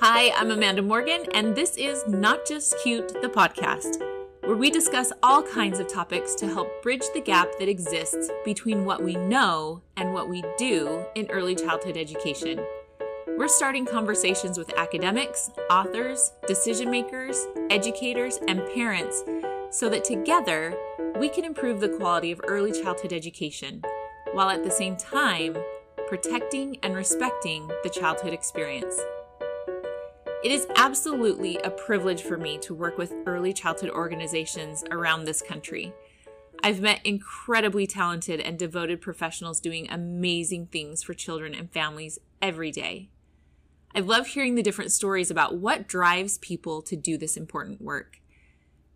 Hi, I'm Amanda Morgan, and this is Not Just Cute, the podcast, where we discuss all kinds of topics to help bridge the gap that exists between what we know and what we do in early childhood education. We're starting conversations with academics, authors, decision makers, educators, and parents so that together we can improve the quality of early childhood education, while at the same time protecting and respecting the childhood experience. It is absolutely a privilege for me to work with early childhood organizations around this country. I've met incredibly talented and devoted professionals doing amazing things for children and families every day. I love hearing the different stories about what drives people to do this important work.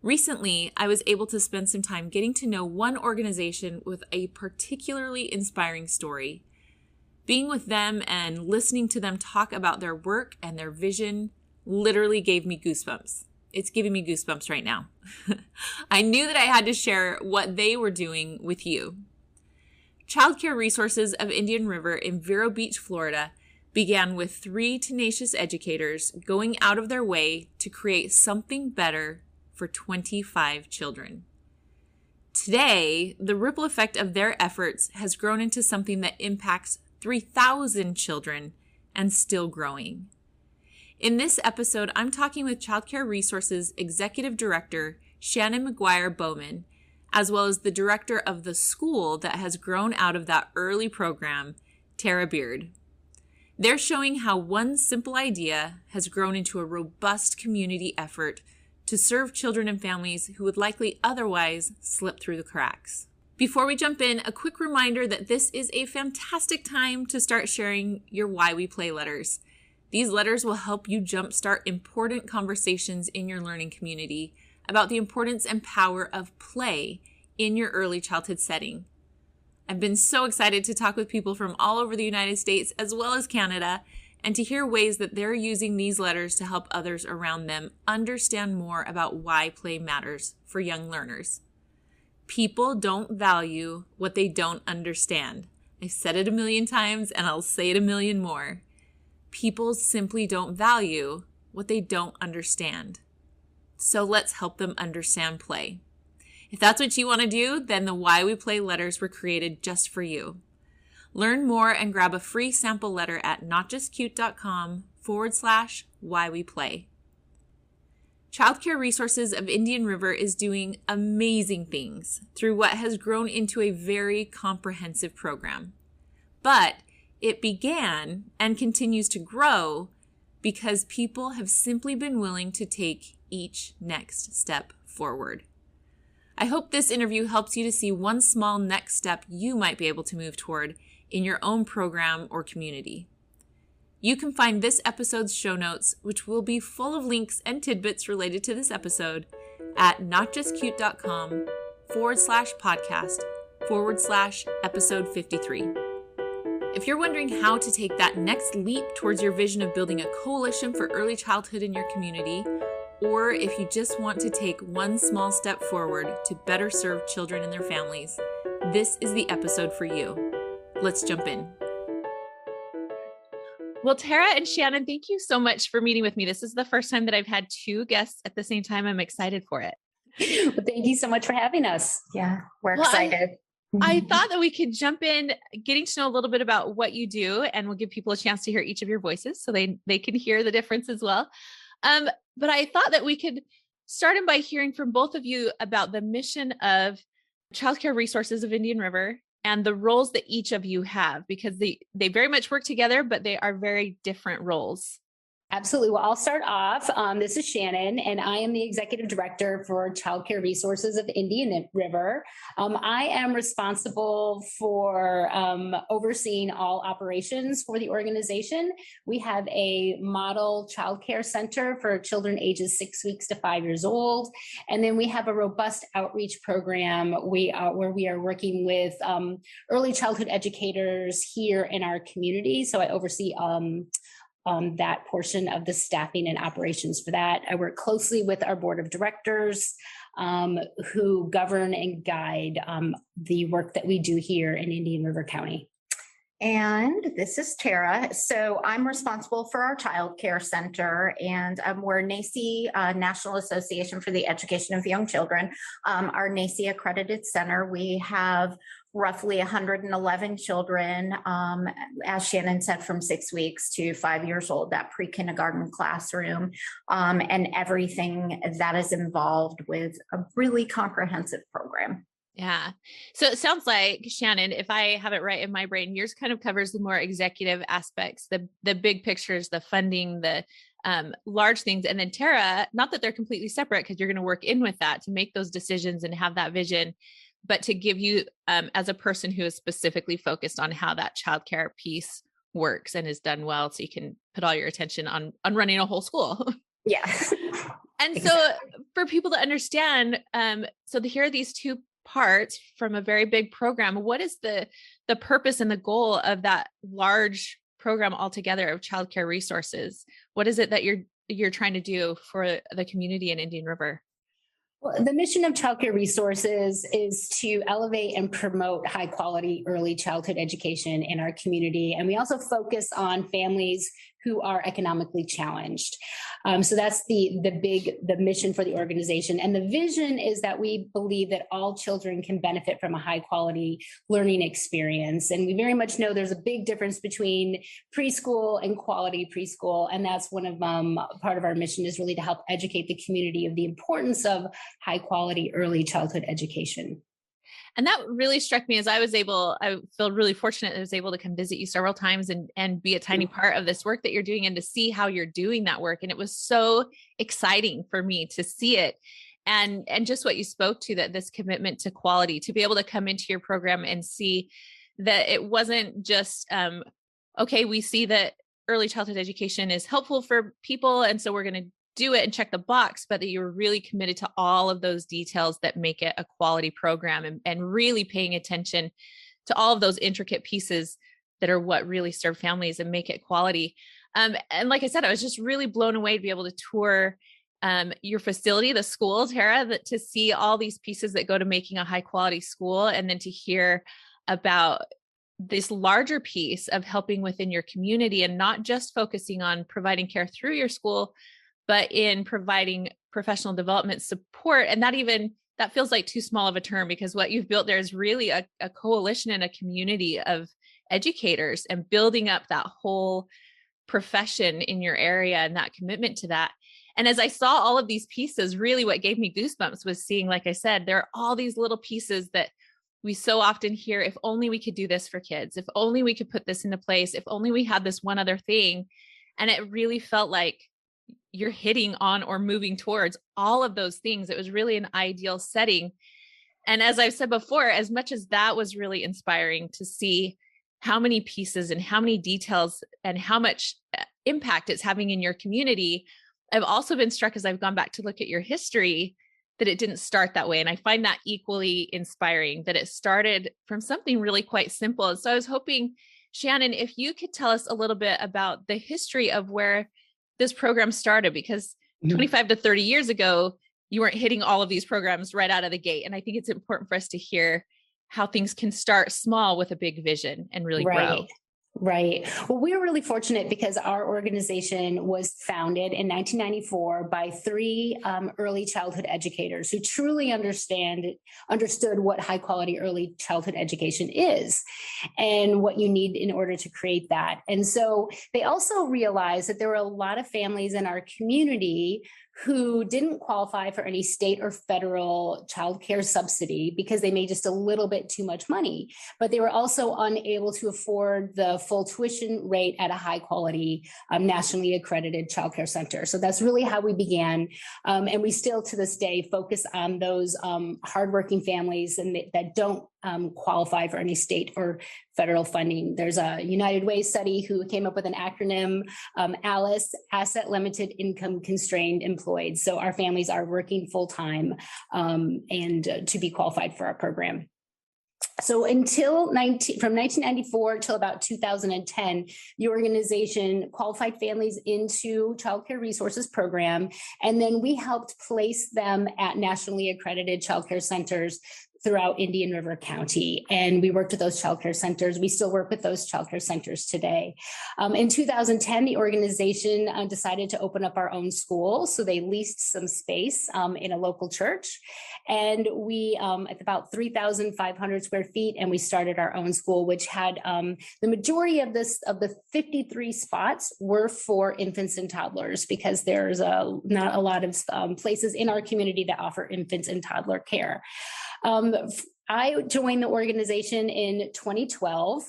Recently, I was able to spend some time getting to know one organization with a particularly inspiring story. Being with them and listening to them talk about their work and their vision literally gave me goosebumps. It's giving me goosebumps right now. I knew that I had to share what they were doing with you. Childcare Resources of Indian River in Vero Beach, Florida, began with 3 tenacious educators going out of their way to create something better for 25 children. Today, the ripple effect of their efforts has grown into something that impacts 3,000 children and still growing. In this episode, I'm talking with Childcare Resources Executive Director Shannon McGuire-Bowman, as well as the director of the school that has grown out of that early program, Tara Beard. They're showing how one simple idea has grown into a robust community effort to serve children and families who would likely otherwise slip through the cracks. Before we jump in, a quick reminder that this is a fantastic time to start sharing your Why We Play letters. These letters will help you jumpstart important conversations in your learning community about the importance and power of play in your early childhood setting. I've been so excited to talk with people from all over the United States as well as Canada, and to hear ways that they're using these letters to help others around them understand more about why play matters for young learners. People don't value what they don't understand. I've said it a million times and I'll say it a million more. People simply don't value what they don't understand. So let's help them understand play. If that's what you want to do, then the Why We Play letters were created just for you. Learn more and grab a free sample letter at notjustcute.com/whyweplay. Childcare Resources of Indian River is doing amazing things through what has grown into a very comprehensive program. But it began and continues to grow because people have simply been willing to take each next step forward. I hope this interview helps you to see one small next step you might be able to move toward in your own program or community. You can find this episode's show notes, which will be full of links and tidbits related to this episode, at notjustcute.com/podcast/episode 53. If you're wondering how to take that next leap towards your vision of building a coalition for early childhood in your community, or if you just want to take one small step forward to better serve children and their families, this is the episode for you. Let's jump in. Well, Tara and Shannon, thank you so much for meeting with me. This is the first time that I've had 2 guests at the same time. I'm excited for it. Well, thank you so much for having us. Yeah, we're excited. I thought that we could jump in, getting to know a little bit about what you do, and we'll give people a chance to hear each of your voices so they can hear the difference as well. But I thought that we could start in by hearing from both of you about the mission of Childcare Resources of Indian River and the roles that each of you have, because they very much work together, but they are very different roles. Absolutely. Well, I'll start off. This is Shannon, and I am the Executive Director for Childcare Resources of Indian River. I am responsible for overseeing all operations for the organization. We have a model childcare center for children ages 6 weeks to 5 years old. And then we have a robust outreach program where we are working with early childhood educators here in our community. So I oversee that portion of the staffing and operations for that. I work closely with our board of directors who govern and guide the work that we do here in Indian River County. And this is Tara. So I'm responsible for our child care center, and we're NACCE, National Association for the Education of Young Children. Our NACCE accredited center, we have roughly 111 children, as Shannon said, from 6 weeks to 5 years old, that pre-kindergarten classroom, and everything that is involved with a really comprehensive program. Yeah. So it sounds like, Shannon, if I have it right in my brain, yours kind of covers the more executive aspects, the big pictures, the funding, the large things. And then Tara, not that they're completely separate, because you're going to work in with that to make those decisions and have that vision, but to give you, as a person who is specifically focused on how that childcare piece works and is done well, so you can put all your attention on running a whole school. Yeah. And Exactly. so for people to understand, here are these two parts from a very big program. What is the purpose and the goal of that large program altogether of childcare resources? What is it that you're trying to do for the community in Indian River? Well, the mission of childcare resources is to elevate and promote high quality early childhood education in our community. And we also focus on families who are economically challenged. So that's the mission for the organization. And the vision is that we believe that all children can benefit from a high quality learning experience. And we very much know there's a big difference between preschool and quality preschool. And that's one of part of our mission is really to help educate the community of the importance of high quality early childhood education. And that really struck me as I feel really fortunate that I was able to come visit you several times and be a tiny part of this work that you're doing and to see how you're doing that work. And it was so exciting for me to see it. And just what you spoke to, that this commitment to quality, to be able to come into your program and see that it wasn't just, okay, we see that early childhood education is helpful for people, and so we're going to do it and check the box, but that you're really committed to all of those details that make it a quality program, and really paying attention to all of those intricate pieces that are what really serve families and make it quality. And like I said, I was just really blown away to be able to tour your facility, the school, Tara, to see all these pieces that go to making a high quality school, and then to hear about this larger piece of helping within your community and not just focusing on providing care through your school, but in providing professional development support. And that feels like too small of a term, because what you've built there is really a coalition and a community of educators, and building up that whole profession in your area and that commitment to that. And as I saw all of these pieces, really what gave me goosebumps was seeing, like I said, there are all these little pieces that we so often hear, if only we could do this for kids, if only we could put this into place, if only we had this one other thing. And it really felt like you're hitting on or moving towards all of those things. It was really an ideal setting. And as I've said before, as much as that was really inspiring to see how many pieces and how many details and how much impact it's having in your community, I've also been struck, as I've gone back to look at your history, that it didn't start that way. And I find that equally inspiring, that it started from something really quite simple. And so I was hoping, Shannon, if you could tell us a little bit about the history of where this program started, because 25 to 30 years ago, you weren't hitting all of these programs right out of the gate. And I think it's important for us to hear how things can start small with a big vision and really grow. Right. Well, we're really fortunate because our organization was founded in 1994 by three early childhood educators who truly understood what high quality early childhood education is and what you need in order to create that. And so they also realized that there were a lot of families in our community who didn't qualify for any state or federal childcare subsidy because they made just a little bit too much money, but they were also unable to afford the full tuition rate at a high quality, nationally accredited childcare center. So that's really how we began. And we still to this day focus on those hardworking families and that don't qualify for any state or federal funding. There's a United Way study who came up with an acronym, ALICE, Asset Limited Income Constrained Employed. So our families are working full time and to be qualified for our program. So from 1994 till about 2010, the organization qualified families into Child Care Resources program, and then we helped place them at nationally accredited child care centers throughout Indian River County. And we worked with those childcare centers. We still work with those childcare centers today. In 2010, the organization decided to open up our own school. So they leased some space in a local church. And we, at about 3,500 square feet, and we started our own school, which had the majority of the 53 spots were for infants and toddlers, because there's not a lot of places in our community that offer infants and toddler care. I joined the organization in 2012,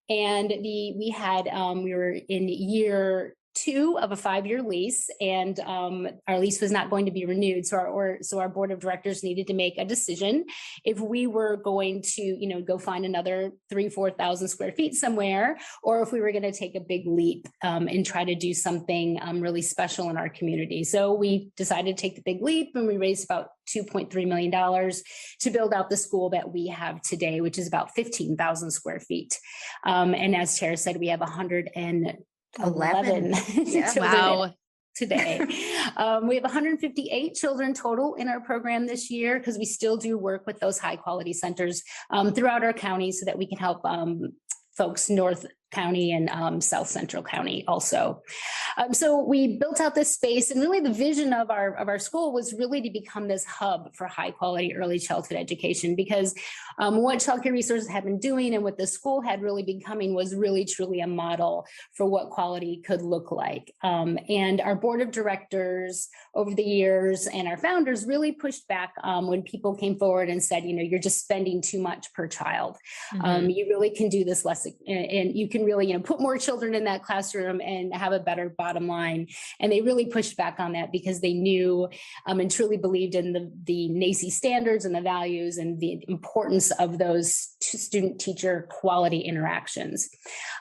and we were in year 2 of a 5-year lease, and our lease was not going to be renewed. So our board of directors needed to make a decision if we were going to, go find another 3,000-4,000 square feet somewhere, or if we were going to take a big leap and try to do something really special in our community. So we decided to take the big leap, and we raised about $2.3 million to build out the school that we have today, which is about 15,000 square feet. And as Tara said, we have 111 Yeah. children Wow. today. We have 158 children total in our program this year, because we still do work with those high quality centers throughout our county, so that we can help folks North County and South Central County also. So we built out this space, and really the vision of our school was really to become this hub for high quality early childhood education, because what childcare resources have been doing and what the school had really becoming was really truly a model for what quality could look like. And our board of directors over the years and our founders really pushed back when people came forward and said, you're just spending too much per child. Mm-hmm. You really can do this less, and you can really, put more children in that classroom and have a better bottom line. And they really pushed back on that, because they knew and truly believed in the NACCE standards and the values and the importance of those student-teacher quality interactions.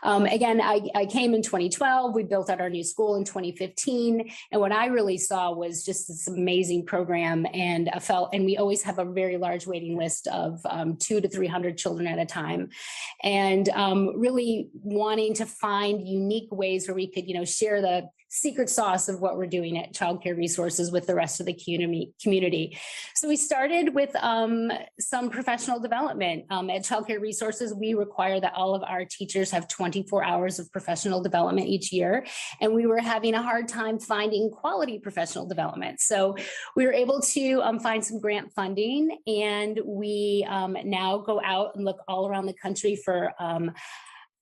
Again, I came in 2012. We built out our new school in 2015. And what I really saw was just this amazing program, and we always have a very large waiting list of 200 to 300 children at a time. And really wanting to find unique ways where we could, share the secret sauce of what we're doing at Childcare Resources with the rest of the community. So we started with some professional development. At Childcare Resources, we require that all of our teachers have 24 hours of professional development each year. And we were having a hard time finding quality professional development. So we were able to find some grant funding, and we now go out and look all around the country for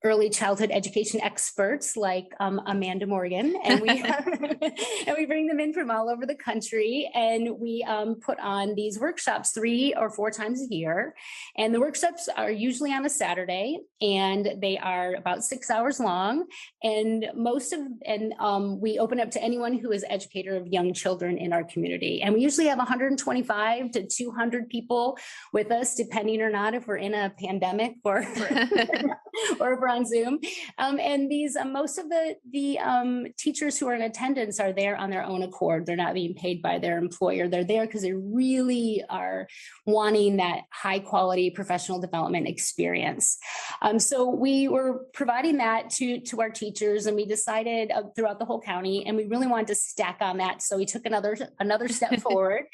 early childhood education experts like Amanda Morgan, and we bring them in from all over the country, and we put on these workshops 3 or 4 times a year. And the workshops are usually on a Saturday, and they are about 6 hours long. And we open up to anyone who is educator of young children in our community. And we usually have 125 to 200 people with us, depending or not if we're in a pandemic or if we're on Zoom. And these most of the teachers who are in attendance are there on their own accord. They're not being paid by their employer. They're there because they really are wanting that high quality professional development experience. So we were providing that to our teachers, and we decided throughout the whole county, and we really wanted to stack on that. So we took another step forward,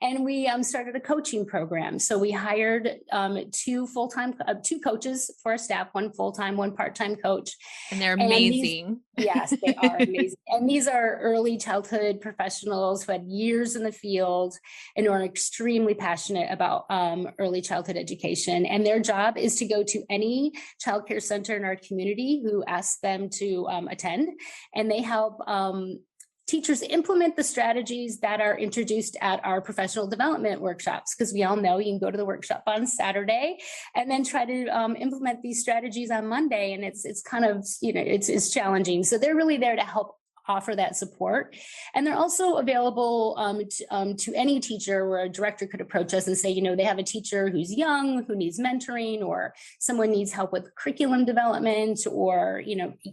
and we started a coaching program. So we hired 2 coaches for our staff, 1 full-time, 1 part-time coach. And they're amazing. Yes, they are amazing. And these are early childhood professionals who had years in the field and are extremely passionate about early childhood education. And their job is to go to any childcare center in our community who asks them to attend, and they help teachers implement the strategies that are introduced at our professional development workshops, because we all know you can go to the workshop on Saturday and then try to implement these strategies on Monday. And it's kind of, it's challenging. So they're really there to help offer that support. And they're also available to any teacher, where a director could approach us and say, they have a teacher who's young, who needs mentoring, or someone needs help with curriculum development, or,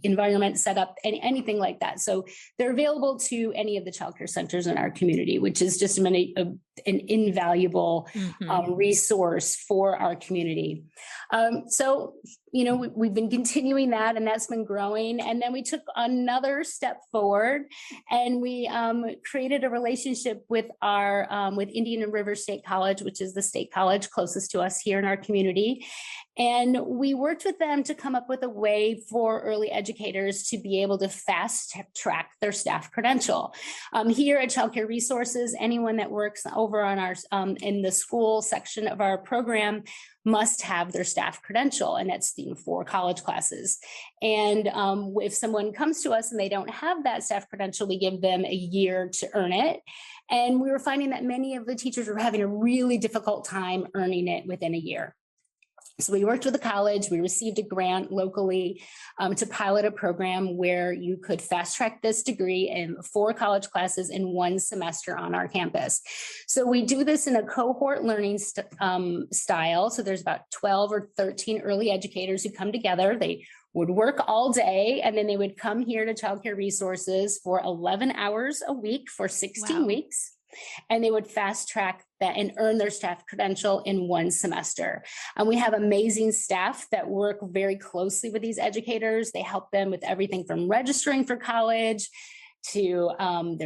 environment setup, anything like that. So they're available to any of the childcare centers in our community, which is just a an invaluable Mhm. resource for our community. So, we've been continuing that, and that's been growing. And then we took another step forward, and we created a relationship with with Indian River State College, which is the state college closest to us here in our community. And we worked with them to come up with a way for early educators to be able to fast track their staff credential. Here at Child Care Resources, anyone that works over on our in the school section of our program must have their staff credential, and that's for college classes. And if someone comes to us and they don't have that staff credential, we give them a year to earn it. And we were finding that many of the teachers were having a really difficult time earning it within a year. So we worked with the college. We received a grant locally to pilot a program where you could fast track this degree in 4 college classes in 1 semester on our campus. So we do this in a cohort learning style. So there's about 12 or 13 early educators who come together. They would work all day, and then they would come here to Child Care Resources for 11 hours a week for 16 weeks. And they would fast track that and earn their staff credential in 1 semester. And we have amazing staff that work very closely with these educators. They help them with everything from registering for college to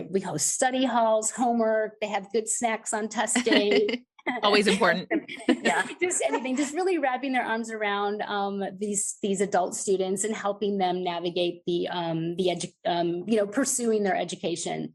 we host study halls, homework. They have good snacks on test day. Always important. Yeah, just anything, just really wrapping their arms around these adult students and helping them navigate pursuing their education.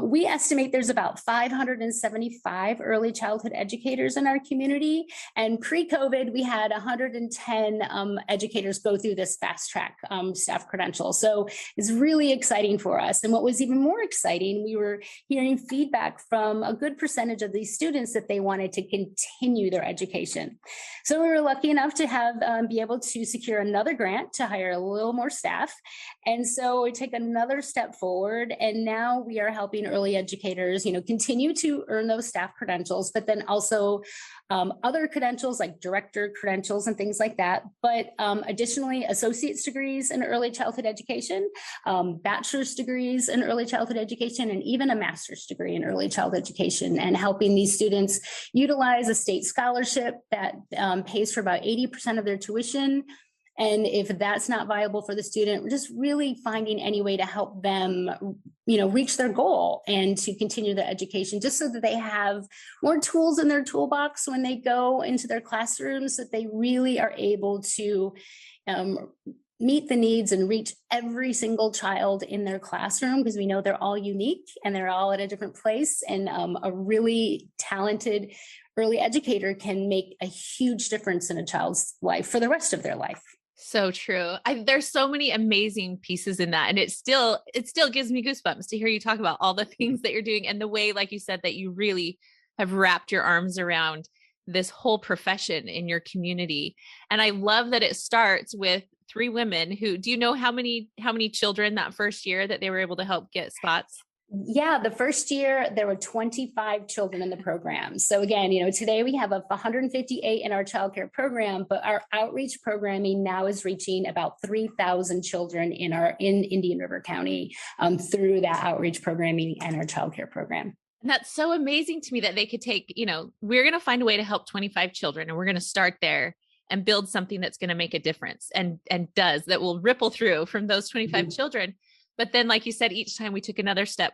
We estimate there's about 575 early childhood educators in our community, and pre-COVID we had 110 educators go through this fast track staff credential. So it's really exciting for us. And what was even more exciting, we were hearing feedback from a good percentage of these students that they wanted to continue their education. So we were lucky enough to be able to secure another grant to hire a little more staff. And so we take another step forward, and now we are helping early educators, continue to earn those staff credentials, but then also other credentials like director credentials and things like that. But additionally, associate's degrees in early childhood education, bachelor's degrees in early childhood education, and even a master's degree in early childhood education, and helping these students utilize a state scholarship that pays for about 80% of their tuition. And if that's not viable for the student, we're just really finding any way to help them, reach their goal and to continue their education, just so that they have more tools in their toolbox when they go into their classrooms, that they really are able to meet the needs and reach every single child in their classroom, because we know they're all unique and they're all at a different place. And a really talented early educator can make a huge difference in a child's life for the rest of their life. So true. There's so many amazing pieces in that. And it still gives me goosebumps to hear you talk about all the things that you're doing, and the way, like you said, that you really have wrapped your arms around this whole profession in your community. And I love that it starts with 3 women who, do you know how many children that first year that they were able to help get spots? Yeah, the first year there were 25 children in the program. So again, today we have 158 in our childcare program, but our outreach programming now is reaching about 3,000 children in Indian River County through that outreach programming and our childcare program. And that's so amazing to me that they could take, we're going to find a way to help 25 children, and we're going to start there and build something that's going to make a difference and that will ripple through from those 25 children. But then, like you said, each time we took another step,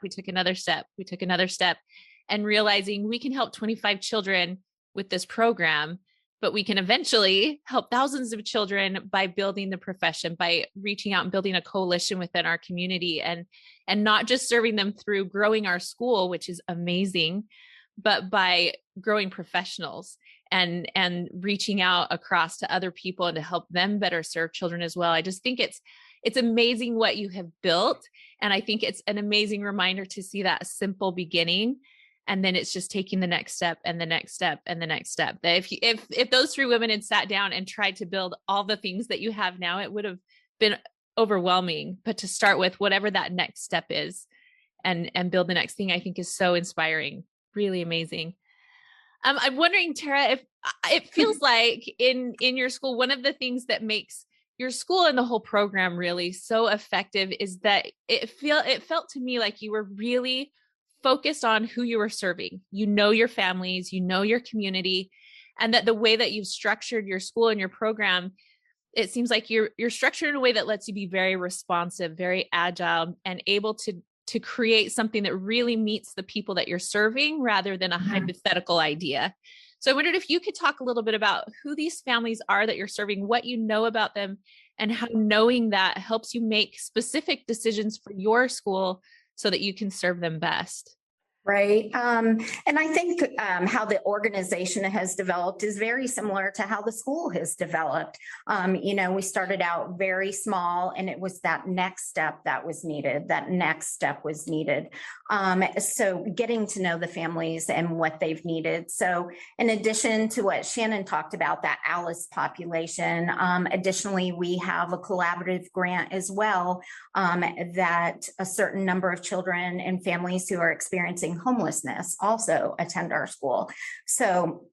and realizing we can help 25 children with this program, but we can eventually help thousands of children by building the profession, by reaching out and building a coalition within our community, and not just serving them through growing our school, which is amazing, but by growing professionals and reaching out across to other people and to help them better serve children as well. I just think it's amazing what you have built. And I think it's an amazing reminder to see that simple beginning. And then it's just taking the next step and the next step and the next step. That if those 3 women had sat down and tried to build all the things that you have now, it would have been overwhelming. But to start with whatever that next step is and build the next thing, I think is so inspiring. Really amazing. I'm wondering, Tara, if it feels like in your school, one of the things that makes your school and the whole program really so effective is that it felt to me like you were really focused on who you were serving. You know your families, you know your community, and that the way that you've structured your school and your program, it seems like you're structured in a way that lets you be very responsive, very agile, and able to create something that really meets the people that you're serving rather than a hypothetical idea. So I wondered if you could talk a little bit about who these families are that you're serving, what you know about them, and how knowing that helps you make specific decisions for your school so that you can serve them best. Right. And I think how the organization has developed is very similar to how the school has developed. We started out very small, and it was that next step that was needed. So getting to know the families and what they've needed. So in addition to what Shannon talked about, that ALICE population, additionally, we have a collaborative grant as well, that a certain number of children and families who are experiencing homelessness also attend our school. So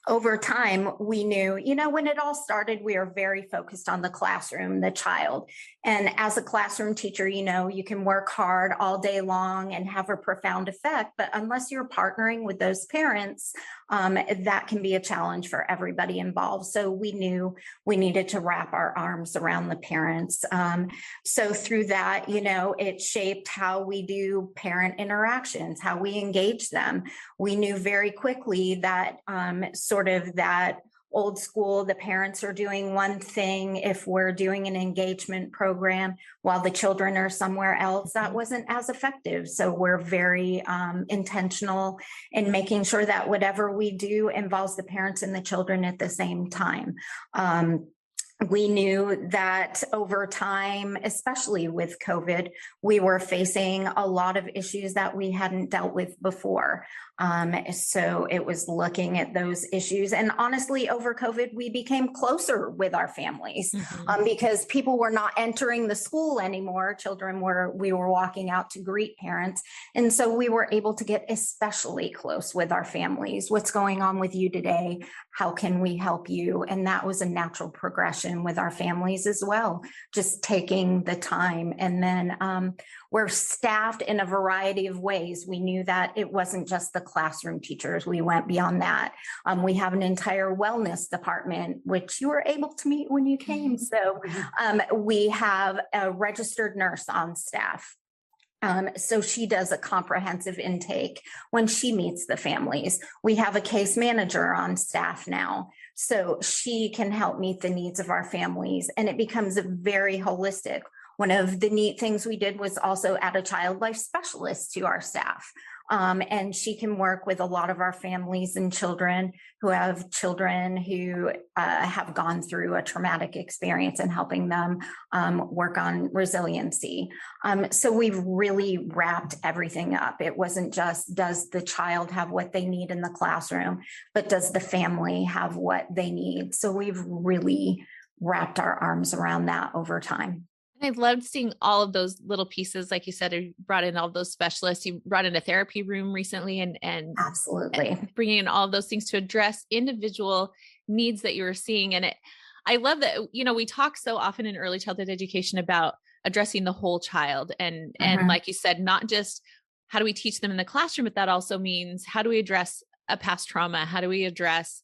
over time, we knew, when it all started, we were very focused on the classroom, the child. And as a classroom teacher, you can work hard all day long and have a profound effect. But unless you're partnering with those parents, that can be a challenge for everybody involved. So we knew we needed to wrap our arms around the parents. So through that, it shaped how we do parent interactions, how we engage them. We knew very quickly that sort of that old school, the parents are doing one thing. If we're doing an engagement program while the children are somewhere else, that wasn't as effective. So we're very intentional in making sure that whatever we do involves the parents and the children at the same time. We knew that over time, especially with COVID, we were facing a lot of issues that we hadn't dealt with before. So it was looking at those issues. And honestly, over COVID, we became closer with our families because people were not entering the school anymore. We were walking out to greet parents. And so we were able to get especially close with our families. What's going on with you today? How can we help you? And that was a natural progression with our families as well, just taking the time. And then we're staffed in a variety of ways. We knew that it wasn't just the classroom teachers. We went beyond that. We have an entire wellness department, which you were able to meet when you came. So we have a registered nurse on staff. So she does a comprehensive intake when she meets the families. We have a case manager on staff now, so she can help meet the needs of our families, and it becomes very holistic. One of the neat things we did was also add a child life specialist to our staff. And she can work with a lot of our families and children who have gone through a traumatic experience and helping them work on resiliency. So we've really wrapped everything up. It wasn't just, does the child have what they need in the classroom, but does the family have what they need? So we've really wrapped our arms around that over time. I loved seeing all of those little pieces. Like you said, you brought in all those specialists. You brought in a therapy room recently and Absolutely. And bringing in all of those things to address individual needs that you were seeing. And I love that, we talk so often in early childhood education about addressing the whole child. And like you said, not just how do we teach them in the classroom, but that also means how do we address a past trauma? How do we address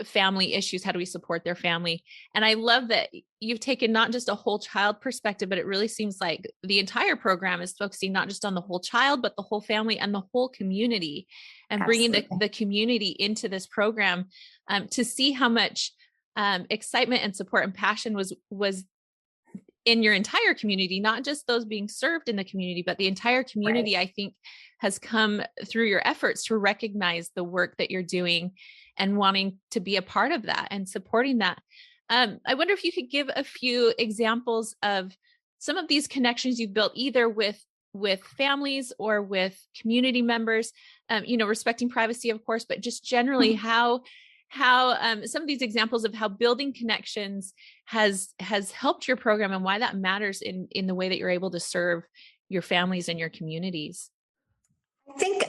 family issues? How do we support their family? And I love that you've taken not just a whole child perspective, but it really seems like the entire program is focusing not just on the whole child, but the whole family and the whole community, and bringing the community into this program to see how much excitement and support and passion was in your entire community, not just those being served in the community, but the entire community, right. I think has come through your efforts to recognize the work that you're doing and wanting to be a part of that and supporting that. I wonder if you could give a few examples of some of these connections you've built either with families or with community members, respecting privacy, of course, but just generally how some of these examples of how building connections has helped your program and why that matters in the way that you're able to serve your families and your communities. I think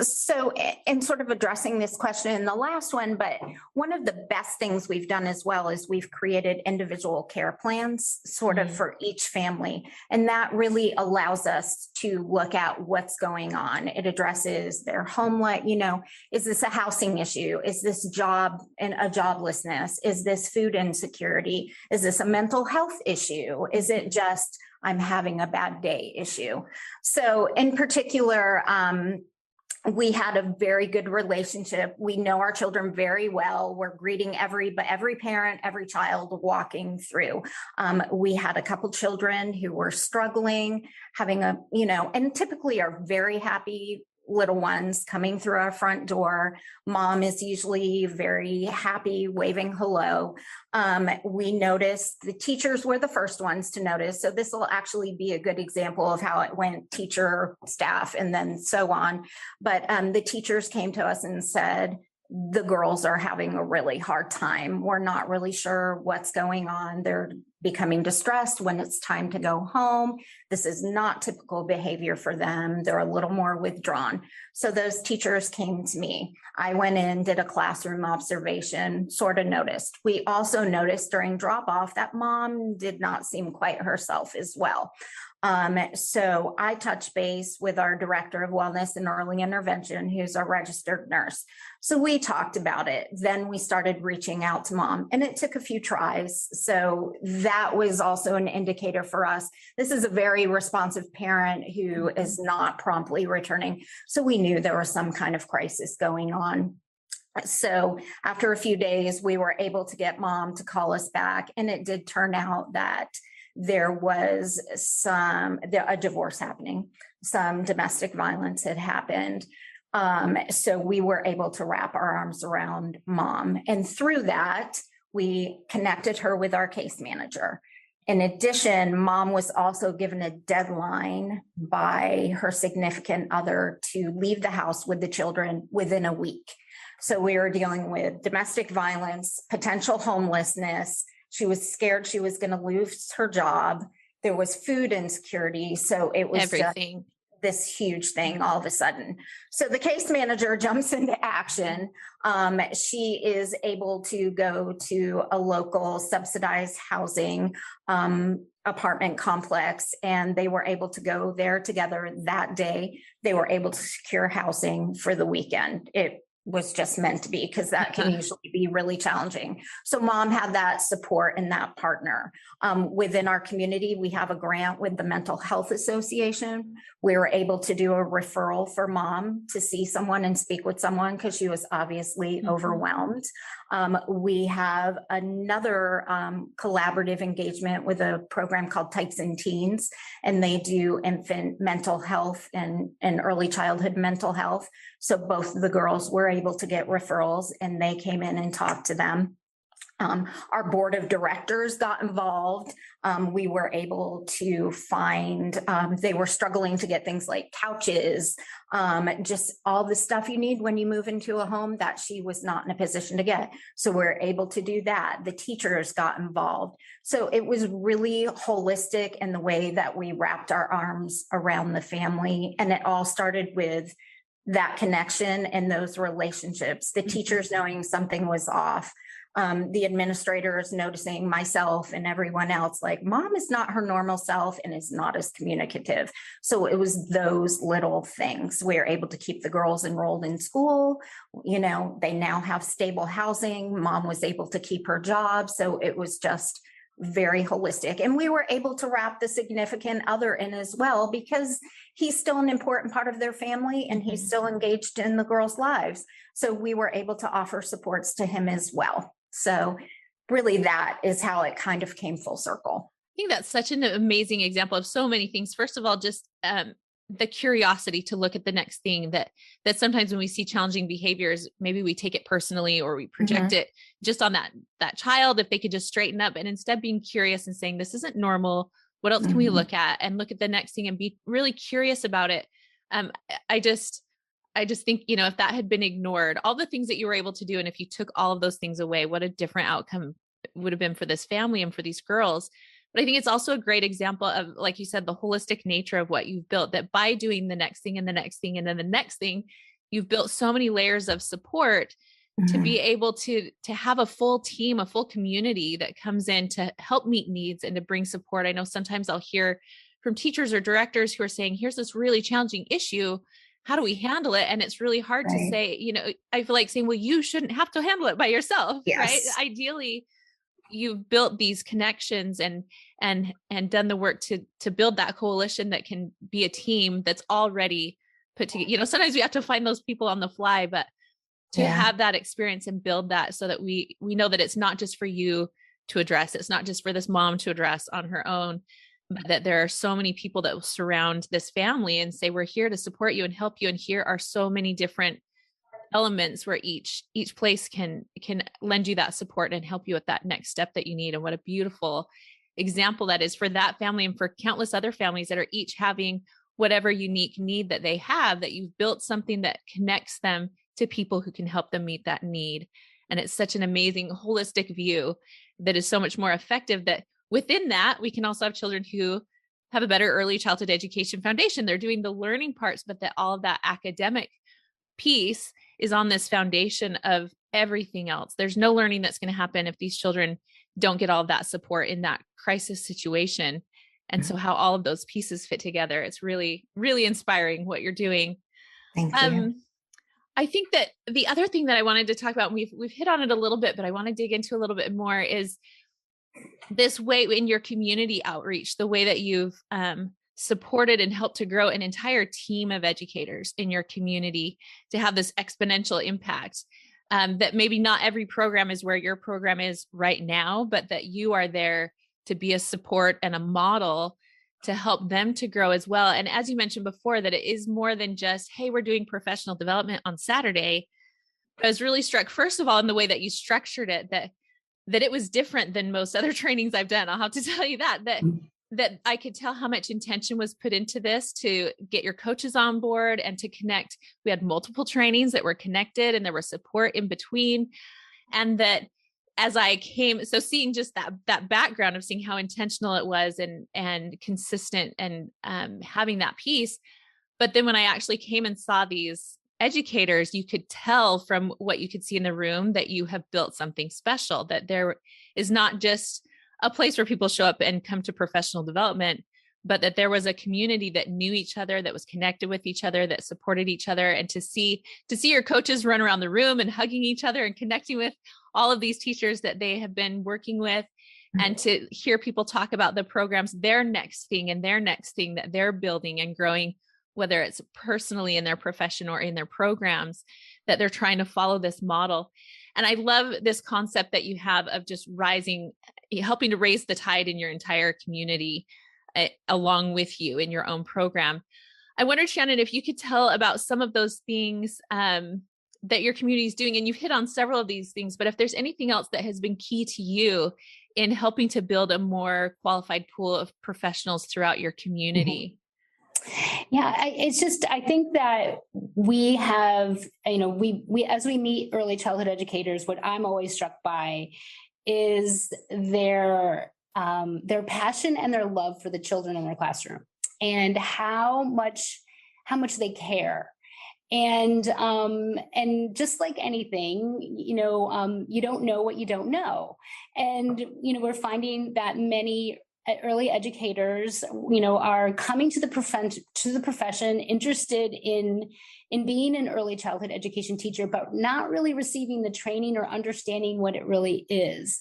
so in sort of addressing this question in the last one, but one of the best things we've done as well is we've created individual care plans sort of for each family. And that really allows us to look at what's going on. It addresses their home life, is this a housing issue? Is this job and a joblessness? Is this food insecurity? Is this a mental health issue? Is it just I'm having a bad day issue? So in particular, we had a very good relationship. We know our children very well. We're greeting every parent, every child walking through. We had a couple children who were struggling, having and typically are very happy little ones coming through our front door. Mom is usually very happy, waving hello. We noticed the teachers were the first ones to notice. So this will actually be a good example of how it went, teacher, staff, and then so on. But the teachers came to us and said, the girls are having a really hard time. We're not really sure what's going on. They're becoming distressed when it's time to go home. This is not typical behavior for them. They're a little more withdrawn. So those teachers came to me. I went in, did a classroom observation, sort of noticed. We also noticed during drop off that mom did not seem quite herself as well. So I touched base with our director of wellness and early intervention, who's a registered nurse. So we talked about it. Then we started reaching out to mom, and it took a few tries. So that was also an indicator for us. This is a very responsive parent who is not promptly returning. So we knew there was some kind of crisis going on. So after a few days, we were able to get mom to call us back. And it did turn out that there was a divorce happening. Some domestic violence had happened. So we were able to wrap our arms around mom. And through that, we connected her with our case manager. In addition, mom was also given a deadline by her significant other to leave the house with the children within a week. So we were dealing with domestic violence, potential homelessness. She was scared she was going to lose her job. There was food insecurity. So it was everything. This huge thing all of a sudden. So the case manager jumps into action. She is able to go to a local subsidized housing apartment complex, and they were able to go there together that day. They were able to secure housing for the weekend. It was just meant to be, because that can usually be really challenging. So mom had that support and that partner. Within our community, we have a grant with the Mental Health Association. We were able to do a referral for mom to see someone and speak with someone because she was obviously overwhelmed. We have another collaborative engagement with a program called Types in Teens, and they do infant mental health and early childhood mental health. So both the girls were able to get referrals, and they came in and talked to them. Our board of directors got involved. We were able to find, they were struggling to get things like couches, just all the stuff you need when you move into a home that she was not in a position to get. So we're able to do that. The teachers got involved. So it was really holistic in the way that we wrapped our arms around the family. And it all started with that connection and those relationships, the teachers knowing something was off. The administrators noticing, myself and everyone else, like mom is not her normal self and is not as communicative. So it was those little things. We were able to keep the girls enrolled in school. They now have stable housing. Mom was able to keep her job. So it was just very holistic. And we were able to wrap the significant other in as well, because he's still an important part of their family and he's still engaged in the girls' lives. So we were able to offer supports to him as well. So really that is how it kind of came full circle. I think that's such an amazing example of so many things. First of all, just the curiosity to look at the next thing, that sometimes when we see challenging behaviors, maybe we take it personally or we project it just on that child, if they could just straighten up, and instead being curious and saying, this isn't normal. What else can we look at, and look at the next thing and be really curious about it. I just think, if that had been ignored, all the things that you were able to do, and if you took all of those things away, what a different outcome would have been for this family and for these girls. But I think it's also a great example of, like you said, the holistic nature of what you've built, that by doing the next thing and the next thing and then the next thing, you've built so many layers of support to be able to have a full team, a full community that comes in to help meet needs and to bring support. I know sometimes I'll hear from teachers or directors who are saying, here's this really challenging issue. How do we handle it? And it's really hard to say, I feel like saying, well, you shouldn't have to handle it by yourself, right? Ideally, you've built these connections and done the work to build that coalition that can be a team that's already put together. Sometimes we have to find those people on the fly, but to have that experience and build that so that we know that it's not just for you to address. It's not just for this mom to address on her own, but that there are so many people that will surround this family and say, we're here to support you and help you. And here are so many different elements where each place can lend you that support and help you with that next step that you need. And what a beautiful example that is for that family and for countless other families that are each having whatever unique need that they have, that you've built something that connects them to people who can help them meet that need. And it's such an amazing holistic view that is so much more effective, that within that, we can also have children who have a better early childhood education foundation. They're doing the learning parts, but that all of that academic piece is on this foundation of everything else. There's no learning that's going to happen if these children don't get all of that support in that crisis situation. And so how all of those pieces fit together, it's really, really inspiring what you're doing. Thank you. I think that the other thing that I wanted to talk about, and we've hit on it a little bit, but I want to dig into a little bit more, is this way in your community outreach, the way that you've supported and helped to grow an entire team of educators in your community to have this exponential impact. That maybe not every program is where your program is right now, but that you are there to be a support and a model to help them to grow as well. And as you mentioned before, that it is more than just, hey, we're doing professional development on Saturday. I was really struck, first of all, in the way that you structured it, that it was different than most other trainings I've done. I'll have to tell you that I could tell how much intention was put into this to get your coaches on board and to connect. We had multiple trainings that were connected and there was support in between. And that as I came, so seeing just that background of seeing how intentional it was and consistent and having that piece. But then when I actually came and saw these educators, you could tell from what you could see in the room that you have built something special, that there is not just a place where people show up and come to professional development, but that there was a community that knew each other, that was connected with each other, that supported each other. And to see your coaches run around the room and hugging each other and connecting with all of these teachers that they have been working with, and to hear people talk about the programs, their next thing that they're building and growing, whether it's personally in their profession or in their programs, that they're trying to follow this model. And I love this concept that you have of just helping to raise the tide in your entire community along with you in your own program. I wondered, Shannon, if you could tell about some of those things that your community is doing, and you've hit on several of these things, but if there's anything else that has been key to you in helping to build a more qualified pool of professionals throughout your community. Yeah, I think that we have, we as we meet early childhood educators, what I'm always struck by is their passion and their love for the children in their classroom, and how much they care. And just like anything, you don't know what you don't know. And, we're finding that many early educators, are coming to the profession interested in being an early childhood education teacher, but not really receiving the training or understanding what it really is.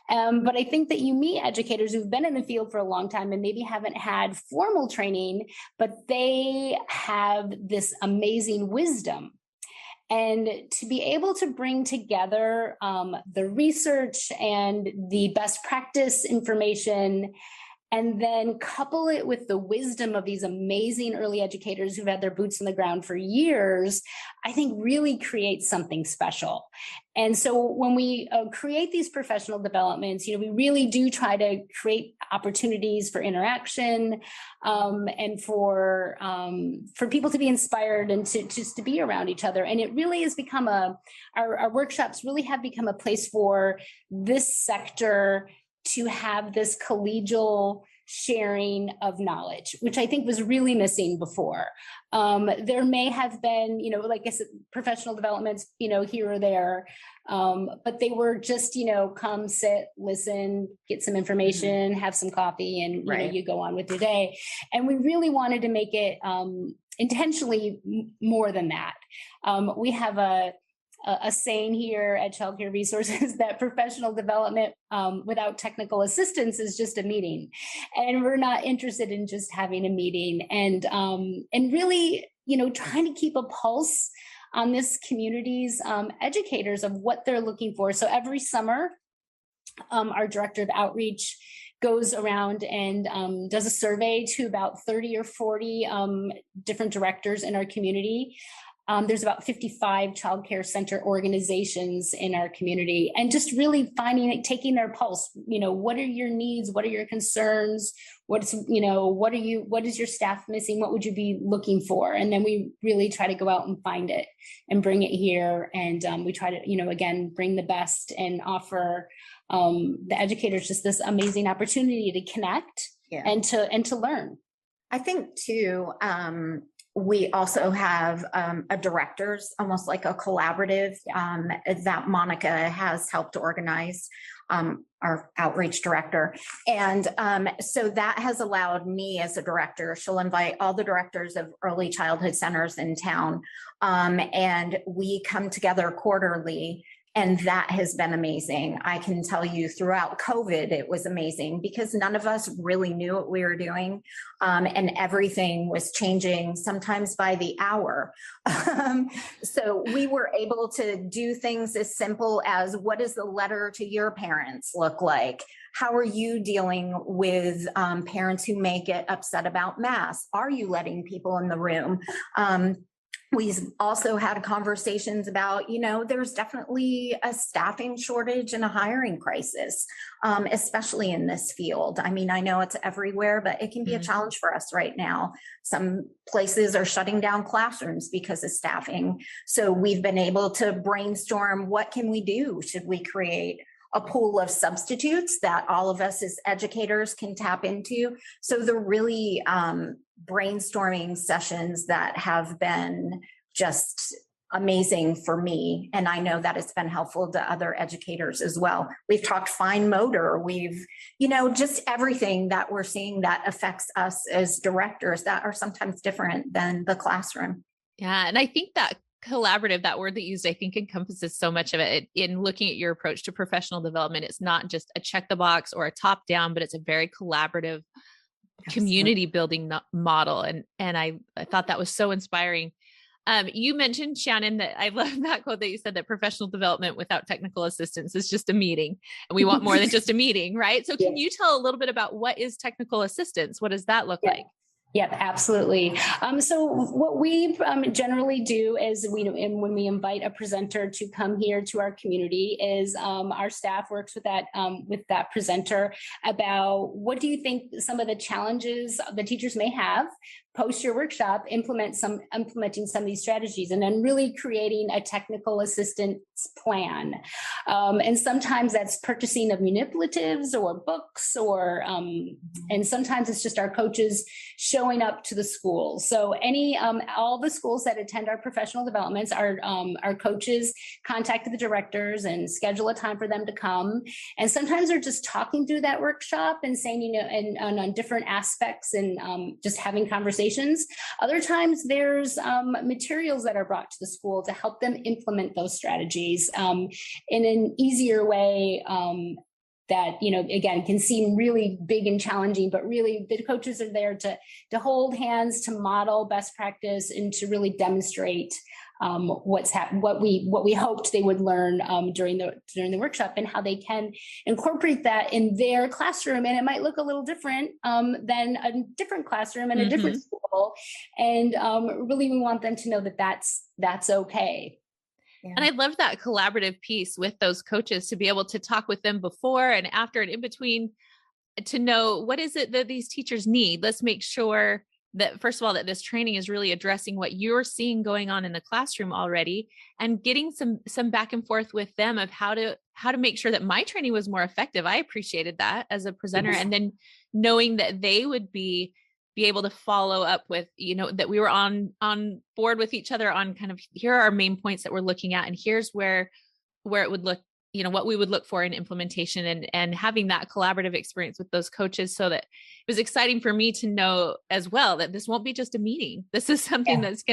But I think that you meet educators who've been in the field for a long time and maybe haven't had formal training, but they have this amazing wisdom. And to be able to bring together the research and the best practice information, and then couple it with the wisdom of these amazing early educators who've had their boots on the ground for years, I think really creates something special. And so when we create these professional developments, we really do try to create opportunities for interaction and for people to be inspired and to be around each other. And it really has become our workshops really have become a place for this sector to have this collegial sharing of knowledge, which I think was really missing before. There may have been, like I said, professional developments, here or there, but they were just, come sit, listen, get some information, have some coffee, and you go on with your day. And we really wanted to make it intentionally more than that. We have a saying here at Child Care Resources that professional development without technical assistance is just a meeting, and we're not interested in just having a meeting. And really, trying to keep a pulse on this community's educators of what they're looking for. So every summer, our director of outreach goes around and does a survey to about 30 or 40 different directors in our community. There's about 55 child care center organizations in our community, and just really taking their pulse. What are your needs? What are your concerns? What is your staff missing? What would you be looking for? And then we really try to go out and find it and bring it here. And we try to, again, bring the best and offer the educators just this amazing opportunity to connect and to learn. I think too, we also have a directors, almost like a collaborative that Monica has helped organize, our outreach director. And so that has allowed me as a director, she'll invite all the directors of early childhood centers in town. And we come together quarterly. And that has been amazing. I can tell you throughout COVID, it was amazing because none of us really knew what we were doing. And everything was changing sometimes by the hour. So we were able to do things as simple as, what does the letter to your parents look like? How are you dealing with parents who may get upset about masks? Are you letting people in the room? We've also had conversations about, there's definitely a staffing shortage and a hiring crisis, especially in this field. I mean, I know it's everywhere, but it can be a challenge for us right now. Some places are shutting down classrooms because of staffing. So we've been able to brainstorm, what can we do? Should we create a pool of substitutes that all of us as educators can tap into? So they're really brainstorming sessions that have been just amazing for me. And I know that it's been helpful to other educators as well. We've talked fine motor. We've, just everything that we're seeing that affects us as directors that are sometimes different than the classroom. Yeah. And I think that collaborative, that word that you used, I think encompasses so much of it. In looking at your approach to professional development, it's not just a check the box or a top down, but it's a very collaborative community building model. And I thought that was so inspiring. You mentioned, Shannon, that I love that quote that you said, that professional development without technical assistance is just a meeting, and we want more than just a meeting, right? So can you tell a little bit about what is technical assistance? What does that look like? Yep, absolutely. So what we generally do is when we invite a presenter to come here to our community, is our staff works with that presenter about, what do you think some of the challenges the teachers may have post your workshop, implementing some of these strategies, and then really creating a technical assistance plan. And sometimes that's purchasing of manipulatives or books, or and sometimes it's just our coaches showing up to the school. So all the schools that attend our professional developments, our coaches contact the directors and schedule a time for them to come. And sometimes they're just talking through that workshop and saying, and on different aspects, and just having conversations. Other times there's materials that are brought to the school to help them implement those strategies in an easier way. That, again, can seem really big and challenging, but really the coaches are there to hold hands, to model best practice, and to really demonstrate what we hoped they would learn during the workshop, and how they can incorporate that in their classroom. And it might look a little different than a different classroom and a different school. And really, we want them to know that that's okay. Yeah. And I love that collaborative piece with those coaches, to be able to talk with them before and after and in between, to know what is it that these teachers need. Let's make sure that, first of all, that this training is really addressing what you're seeing going on in the classroom already, and getting some back and forth with them of how how to make sure that my training was more effective. I appreciated that as a presenter. And then knowing that they would be able to follow up with, that we were on board with each other on kind of, here are our main points that we're looking at. And here's where it would look, what we would look for in implementation, and having that collaborative experience with those coaches, so that it was exciting for me to know as well that this won't be just a meeting. This is something that's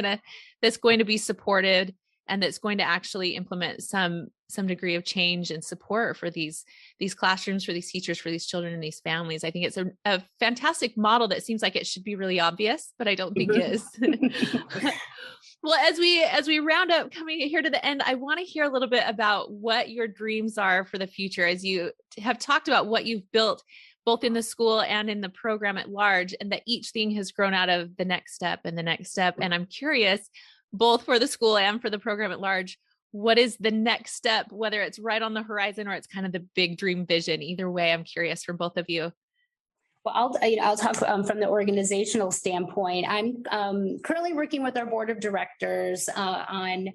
going to be supported, and that's going to actually implement some degree of change and support for these classrooms, for these teachers, for these children and these families. I think it's a fantastic model that seems like it should be really obvious, but I don't think it is. Well, as we round up, coming here to the end, I want to hear a little bit about what your dreams are for the future, as you have talked about what you've built both in the school and in the program at large, and that each thing has grown out of the next step and the next step. And I'm curious, both for the school and for the program at large, what is the next step, whether it's right on the horizon or it's kind of the big dream vision? Either way, I'm curious from both of you. Well, I'll talk from the organizational standpoint. I'm currently working with our board of directors on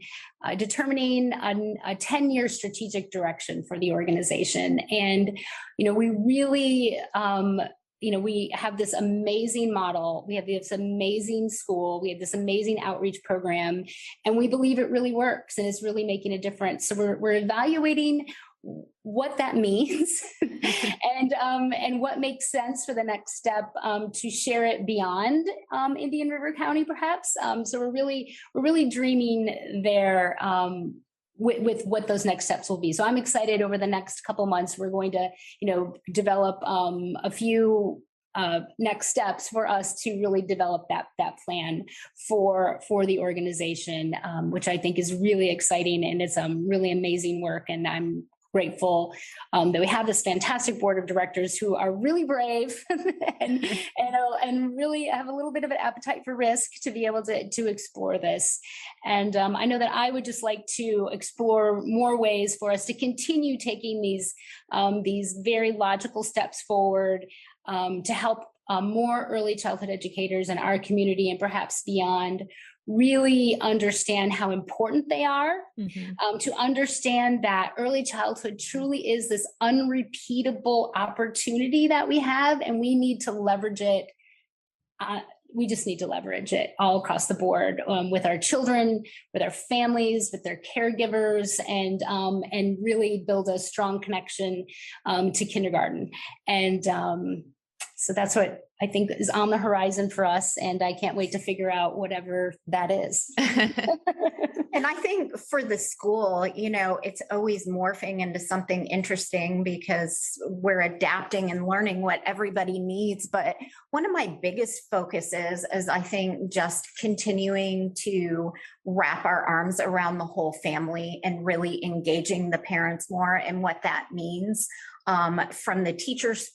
determining a 10-year strategic direction for the organization. And, we really, we have this amazing model. We have this amazing school. We have this amazing outreach program, and we believe it really works and it's really making a difference. So we're evaluating what that means and what makes sense for the next step to share it beyond Indian River County, perhaps. So we're really dreaming there with what those next steps will be. So I'm excited. Over the next couple months, we're going to, develop a few next steps for us to really develop that plan for the organization, which I think is really exciting, and it's really amazing work. And I'm grateful that we have this fantastic board of directors who are really brave and really have a little bit of an appetite for risk to be able to explore this. And I know that I would just like to explore more ways for us to continue taking these very logical steps forward to help more early childhood educators in our community and perhaps beyond really understand how important they are, to understand that early childhood truly is this unrepeatable opportunity that we have, and we need to leverage it. We just need to leverage it all across the board with our children, with our families, with their caregivers, and really build a strong connection to kindergarten. And so that's what I think is on the horizon for us. And I can't wait to figure out whatever that is. And I think for the school, it's always morphing into something interesting because we're adapting and learning what everybody needs. But one of my biggest focuses is, I think, just continuing to wrap our arms around the whole family and really engaging the parents more and what that means. From the teacher's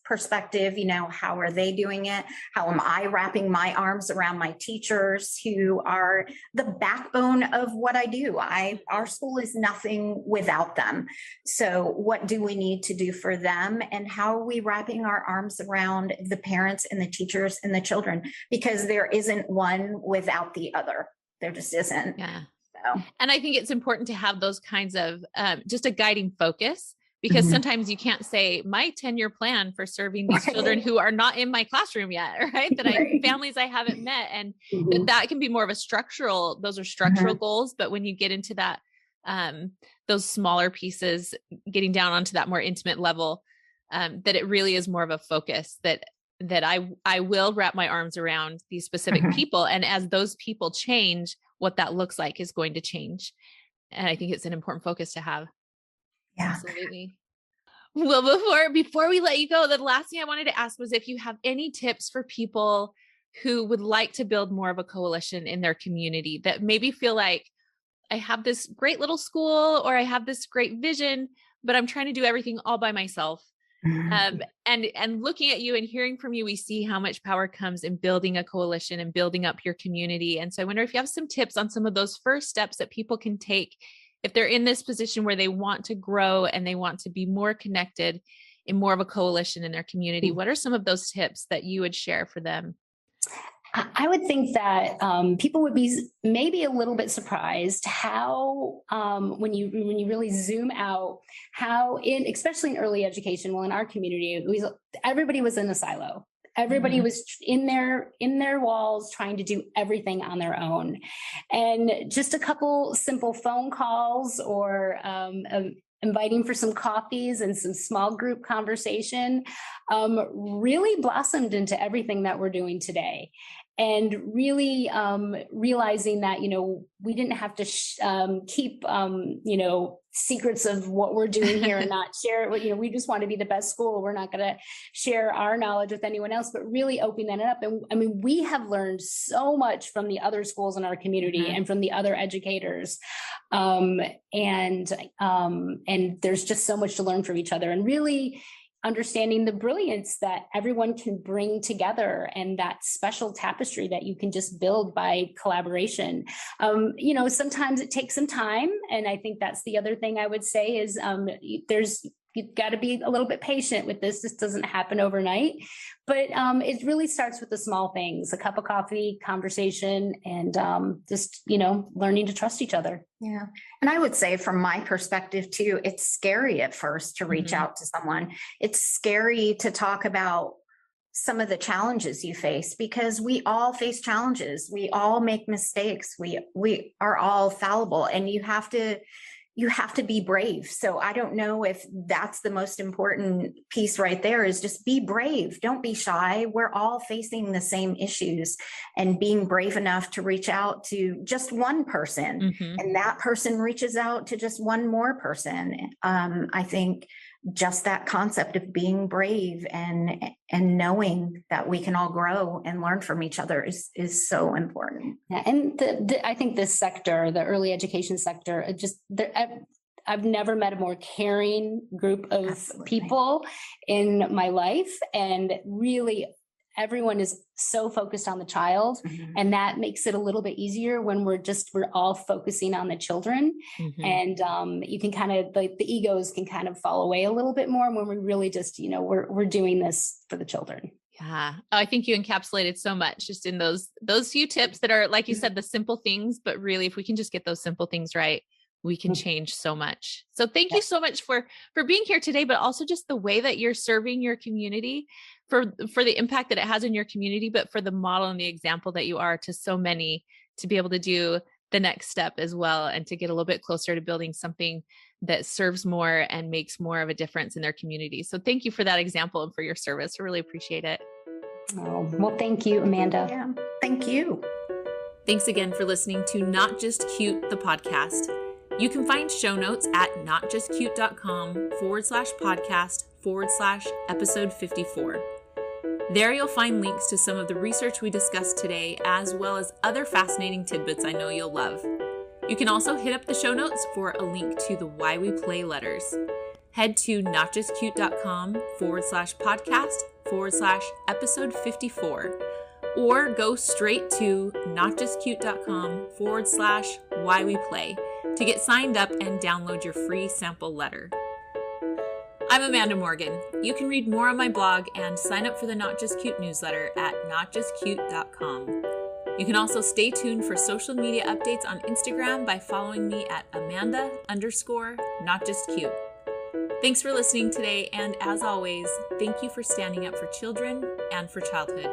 perspective, how are they doing it? How am I wrapping my arms around my teachers, who are the backbone of what I do? Our school is nothing without them. So what do we need to do for them? And how are we wrapping our arms around the parents and the teachers and the children? Because there isn't one without the other. There just isn't. Yeah. So. And I think it's important to have those kinds of just a guiding focus. Because sometimes you can't say my 10-year plan for serving these children who are not in my classroom yet, right? Families I haven't met, and that can be more of a structural, those are structural goals. But when you get into that, those smaller pieces, getting down onto that more intimate level, that it really is more of a focus that I will wrap my arms around these specific people. And as those people change, what that looks like is going to change. And I think it's an important focus to have. Yeah, absolutely. Well, before we let you go, the last thing I wanted to ask was if you have any tips for people who would like to build more of a coalition in their community, that maybe feel like I have this great little school, or I have this great vision, but I'm trying to do everything all by myself. And looking at you and hearing from you, we see how much power comes in building a coalition and building up your community. And so I wonder if you have some tips on some of those first steps that people can take if they're in this position where they want to grow and they want to be more connected in more of a coalition in their community. What are some of those tips that you would share for them? I would think that people would be maybe a little bit surprised how, when you really zoom out, how especially in early education, well, in our community, everybody was in a silo. Everybody was in their walls trying to do everything on their own. And just a couple simple phone calls or inviting for some coffees and some small group conversation really blossomed into everything that we're doing today. And really realizing that, we didn't have to keep, secrets of what we're doing here and not share it. We just want to be the best school. We're not going to share our knowledge with anyone else, but really opening that up. And I mean, we have learned so much from the other schools in our community and from the other educators. And there's just so much to learn from each other, and really understanding the brilliance that everyone can bring together and that special tapestry that you can just build by collaboration. Sometimes it takes some time. And I think that's the other thing I would say is you've got to be a little bit patient with this. This doesn't happen overnight, but it really starts with the small things, a cup of coffee, conversation, and just, learning to trust each other. Yeah. And I would say from my perspective too, it's scary at first to reach out to someone. It's scary to talk about some of the challenges you face, because we all face challenges. We all make mistakes. We are all fallible, and you have to be brave. So I don't know if that's the most important piece right there, is just be brave. Don't be shy. We're all facing the same issues, and being brave enough to reach out to just one person, and that person reaches out to just one more person. I think just that concept of being brave and knowing that we can all grow and learn from each other is so important. Yeah, and I think this sector, the early education sector, I've never met a more caring group of people in my life, and really everyone is so focused on the child, and that makes it a little bit easier when we're all focusing on the children. And you can kind of, the egos can kind of fall away a little bit more when we really just, we're doing this for the children. Yeah. Oh, I think you encapsulated so much just in those few tips that are, like you said, the simple things, but really, if we can just get those simple things right, we can change so much. So thank you so much for being here today, but also just the way that you're serving your community, for the impact that it has in your community, but for the model and the example that you are to so many, to be able to do the next step as well, and to get a little bit closer to building something that serves more and makes more of a difference in their community. So thank you for that example and for your service. I really appreciate it. Oh, well, thank you, Amanda. Yeah, thank you. Thanks again for listening to Not Just Cute, the podcast. You can find show notes at notjustcute.com/podcast/episode 54. There you'll find links to some of the research we discussed today, as well as other fascinating tidbits I know you'll love. You can also hit up the show notes for a link to the Why We Play letters. Head to notjustcute.com/podcast/episode 54, or go straight to notjustcute.com/Why We Play to get signed up and download your free sample letter. I'm Amanda Morgan. You can read more on my blog and sign up for the Not Just Cute newsletter at notjustcute.com. You can also stay tuned for social media updates on Instagram by following me at Amanda_NotJustCute. Thanks for listening today, and as always, thank you for standing up for children and for childhood.